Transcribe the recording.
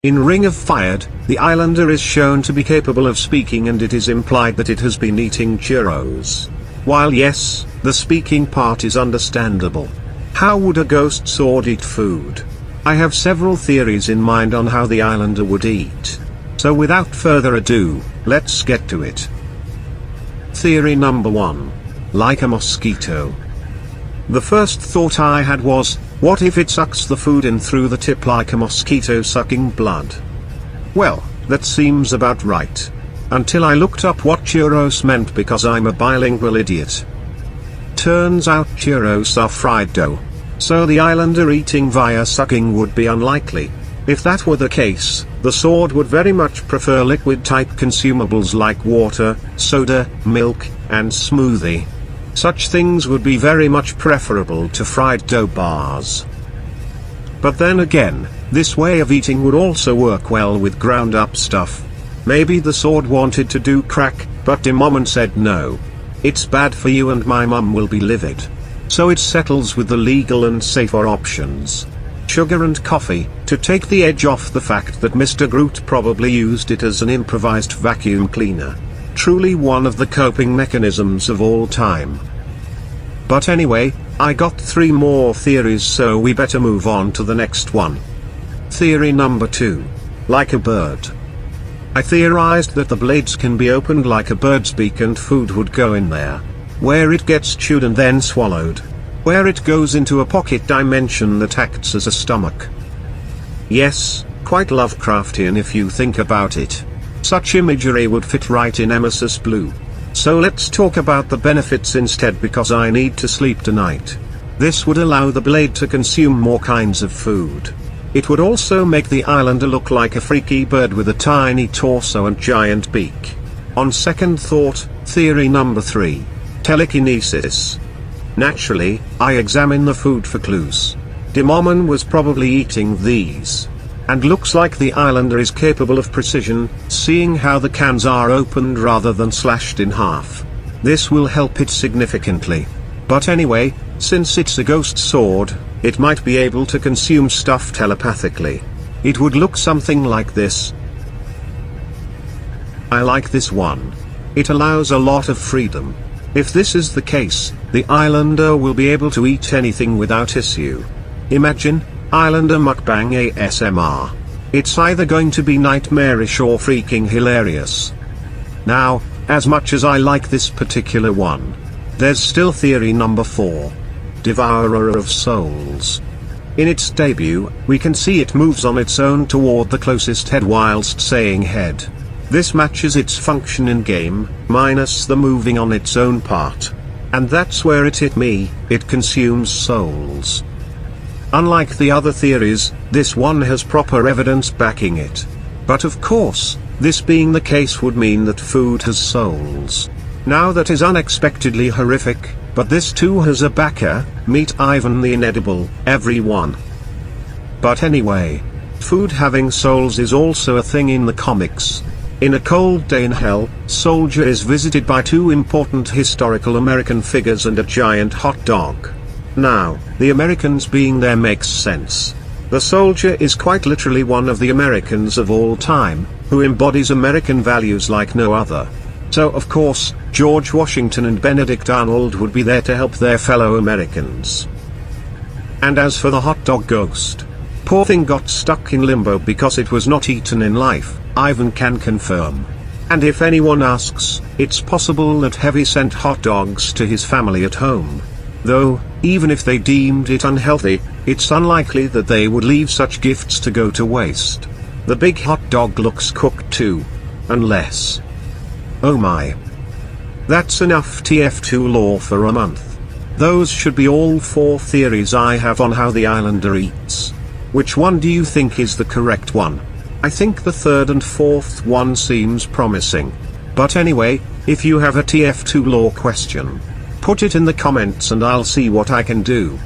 In Ring of Fire, the Eyelander is shown to be capable of speaking, and it is implied that it has been eating churros. While yes, the speaking part is understandable. How would a ghost sword eat food? I have several theories in mind on how the Eyelander would eat. So without further ado, let's get to it. Theory number 1. Like a mosquito. The first thought I had was, what if it sucks the food in through the tip like a mosquito sucking blood? Well, that seems about right. Until I looked up what churros meant, because I'm a bilingual idiot. Turns out churros are fried dough. So the Eyelander eating via sucking would be unlikely. If that were the case, the sword would very much prefer liquid type consumables like water, soda, milk, and smoothie. Such things would be very much preferable to fried dough bars. But then again, this way of eating would also work well with ground up stuff. Maybe the sword wanted to do crack, but the mom said no. It's bad for you and my mum will be livid. So it settles with the legal and safer options. Sugar and coffee, to take the edge off the fact that Mr. Groot probably used it as an improvised vacuum cleaner. Truly one of the coping mechanisms of all time. But anyway, I got 3 more theories, so we better move on to the next one. Theory number 2. Like a bird. I theorized that the blades can be opened like a bird's beak and food would go in there. Where it gets chewed and then swallowed. Where it goes into a pocket dimension that acts as a stomach. Yes, quite Lovecraftian if you think about it. Such imagery would fit right in Nemesis Blue. So let's talk about the benefits instead, because I need to sleep tonight. This would allow the blade to consume more kinds of food. It would also make the Eyelander look like a freaky bird with a tiny torso and giant beak. On second thought, theory number 3. Telekinesis. Naturally, I examine the food for clues. Demomon was probably eating these. And looks like the Eyelander is capable of precision, seeing how the cans are opened rather than slashed in half. This will help it significantly. But anyway, since it's a ghost sword, it might be able to consume stuff telepathically. It would look something like this. I like this one. It allows a lot of freedom. If this is the case, the Eyelander will be able to eat anything without issue. Imagine, Eyelander mukbang ASMR. It's either going to be nightmarish or freaking hilarious. Now, as much as I like this particular one, there's still theory number 4. Devourer of Souls. In its debut, we can see it moves on its own toward the closest head whilst saying head. This matches its function in game, minus the moving on its own part. And that's where it hit me, it consumes souls. Unlike the other theories, this one has proper evidence backing it. But of course, this being the case would mean that food has souls. Now that is unexpectedly horrific, but this too has a backer, meet Ivan the Inedible, everyone. But anyway, food having souls is also a thing in the comics. In A Cold Day in Hell, Soldier is visited by 2 important historical American figures and a giant hot dog. Now, the Americans being there makes sense. The soldier is quite literally one of the Americans of all time, who embodies American values like no other. So of course, George Washington and Benedict Arnold would be there to help their fellow Americans. And as for the hot dog ghost, poor thing got stuck in limbo because it was not eaten in life, Ivan can confirm. And if anyone asks, it's possible that Heavy sent hot dogs to his family at home. Though, even if they deemed it unhealthy, it's unlikely that they would leave such gifts to go to waste. The big hot dog looks cooked too. Unless. Oh my. That's enough TF2 lore for a month. Those should be all 4 theories I have on how the Eyelander eats. Which one do you think is the correct one? I think the 3rd and 4th one seems promising. But anyway, if you have a TF2 lore question, put it in the comments and I'll see what I can do.